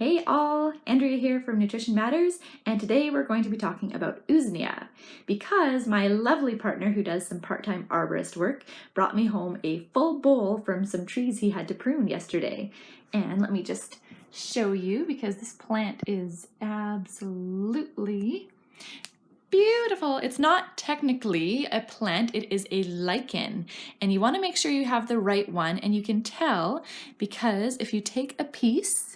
Hey all, Andrea here from Nutrition Matters, and today we're going to be talking about Usnea because my lovely partner who does some part-time arborist work brought me home a full bowl from some trees he had to prune yesterday. And let me just show you because this plant is absolutely beautiful. It's not technically a plant, it is a lichen, and you want to make sure you have the right one, and you can tell because if you take a piece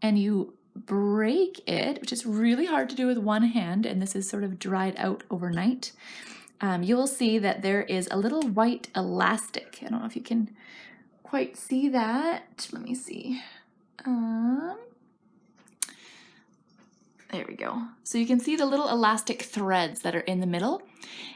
and you break it, which is really hard to do with one hand, and this is sort of dried out overnight, you will see that there is a little white elastic. I don't know if you can quite see that. Let me see. There we go. So you can see the little elastic threads that are in the middle,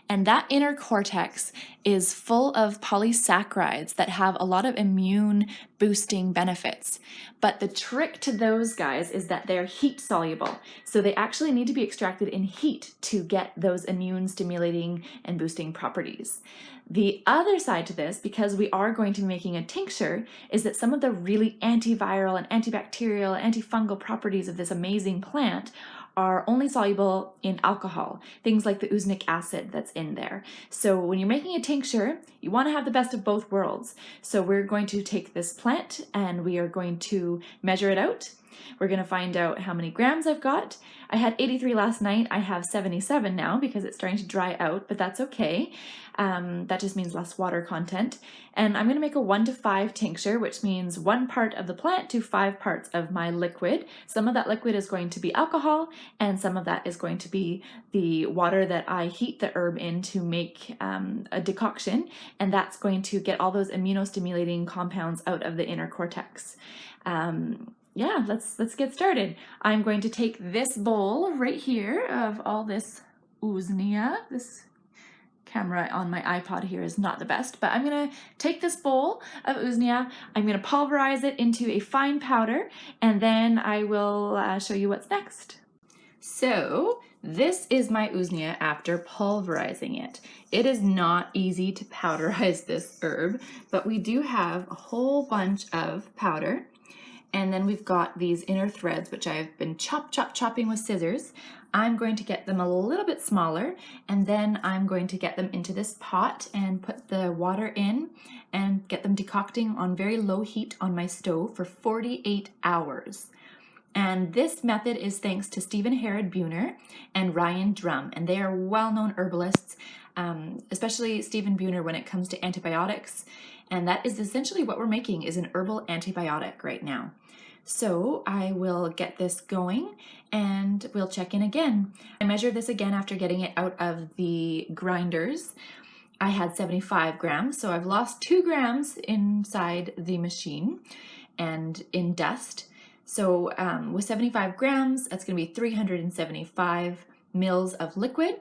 and that inner cortex is full of polysaccharides that have a lot of immune boosting benefits. But the trick to those guys is that they're heat soluble. So they actually need to be extracted in heat to get those immune stimulating and boosting properties. The other side to this, because we are going to be making a tincture, is that some of the really antiviral and antibacterial, antifungal properties of this amazing plant are only soluble in alcohol, things like the usnic acid that's in there. So when you're making a tincture, you want to have the best of both worlds. So we're going to take this plant and we are going to measure it out. We're going to find out how many grams I've got. I had 83 last night. I have 77 now because it's starting to dry out, but that's okay. That just means less water content. And I'm going to make a 1 to 5 tincture, which means 1 part of the plant to 5 parts of my liquid. Some of that liquid is going to be alcohol, and some of that is going to be the water that I heat the herb in to make a decoction, and that's going to get all those immunostimulating compounds out of the inner cortex. Yeah, let's get started. I'm going to take this bowl right here of all this Usnea. This camera on my iPod here is not the best, but I'm gonna take this bowl of Usnea, I'm gonna pulverize it into a fine powder, and then I will show you what's next. So this is my Usnea after pulverizing it. It is not easy to powderize this herb, but we do have a whole bunch of powder. And then we've got these inner threads, which I've been chopping with scissors. I'm going to get them a little bit smaller, and then I'm going to get them into this pot and put the water in and get them decocting on very low heat on my stove for 48 hours. And this method is thanks to Stephen Herod Buhner and Ryan Drum, and they are well-known herbalists, especially Stephen Buhner when it comes to antibiotics. And that is essentially what we're making, is an herbal antibiotic right now. So I will get this going and we'll check in again. I measured this again after getting it out of the grinders. I had 75 grams, so I've lost 2 grams inside the machine and in dust. So with 75 grams, that's going to be 375 mils of liquid.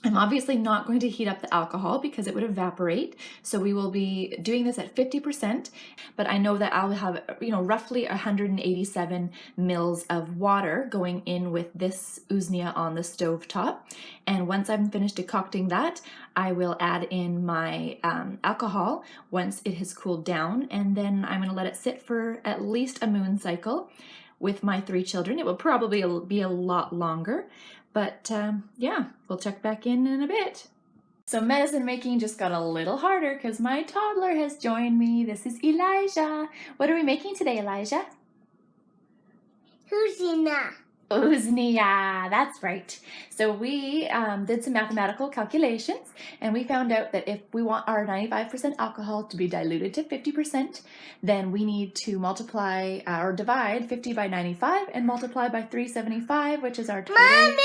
I'm obviously not going to heat up the alcohol because it would evaporate, so we will be doing this at 50%, but I know that I'll have, roughly 187 mils of water going in with this Usnea on the stove top, and once I'm finished decocting that, I will add in my alcohol once it has cooled down, and then I'm going to let it sit for at least a moon cycle with my 3 children. It will probably be a lot longer, but yeah, we'll check back in a bit. So medicine making just got a little harder because my toddler has joined me. This is Elijah. What are we making today, Elijah? Usnea. Usnea, that's right. So we did some mathematical calculations, and we found out that if we want our 95% alcohol to be diluted to 50%, then we need to multiply or divide 50 by 95 and multiply by 375, which is our total. Mommy!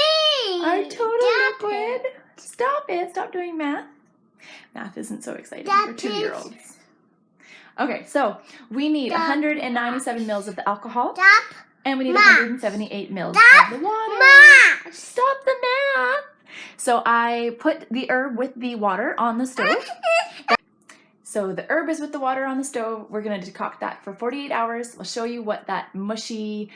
Our total Stop liquid. it. Stop it. Stop doing math. Math isn't so exciting Stop for it. 2-year-olds. Okay, so we need 197 mils of the alcohol. Stop. And we need Ma. 178 mils Stop. of the water. Ma. Stop the math. So I put the herb with the water on the stove. So the herb is with the water on the stove. We're going to decoct that for 48 hours. I'll show you what that mushy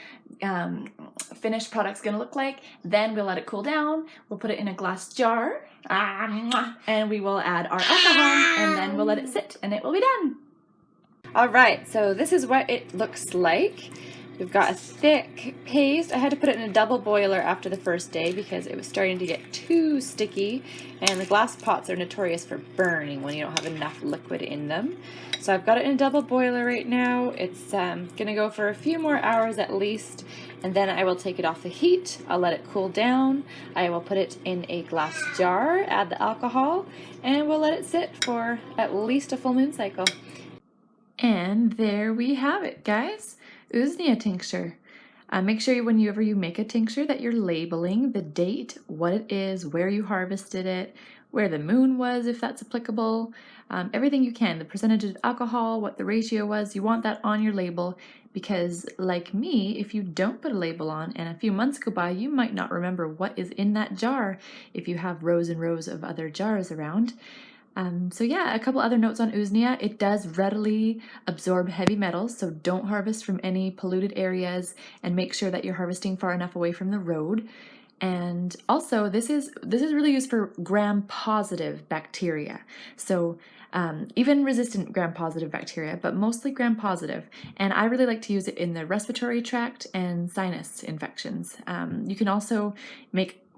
finished product's going to look like. Then we'll let it cool down. We'll put it in a glass jar. And we will add our alcohol. And then we'll let it sit and it will be done. All right, so this is what it looks like. We've got a thick paste. I had to put it in a double boiler after the first day because it was starting to get too sticky, and the glass pots are notorious for burning when you don't have enough liquid in them. So I've got it in a double boiler right now. It's gonna go for a few more hours at least, and then I will take it off the heat. I'll let it cool down. I will put it in a glass jar, add the alcohol, and we'll let it sit for at least a full moon cycle. And there we have it, guys. Usnea tincture. Make sure whenever you make a tincture that you're labeling the date, what it is, where you harvested it, where the moon was, if that's applicable, everything you can, the percentage of alcohol, what the ratio was, you want that on your label because, like me, if you don't put a label on and a few months go by, you might not remember what is in that jar if you have rows and rows of other jars around. So yeah, a couple other notes on Usnea. It does readily absorb heavy metals, so don't harvest from any polluted areas and make sure that you're harvesting far enough away from the road. And also, this is really used for gram-positive bacteria. So even resistant gram-positive bacteria, but mostly gram-positive. And I really like to use it in the respiratory tract and sinus infections. You can also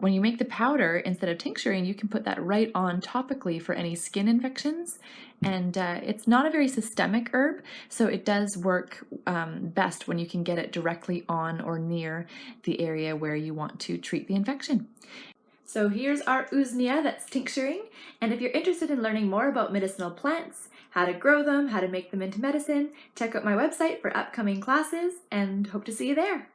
when you make the powder, instead of tincturing, you can put that right on topically for any skin infections. And it's not a very systemic herb, so it does work best when you can get it directly on or near the area where you want to treat the infection. So here's our Usnea that's tincturing, and if you're interested in learning more about medicinal plants, how to grow them, how to make them into medicine, check out my website for upcoming classes, and hope to see you there.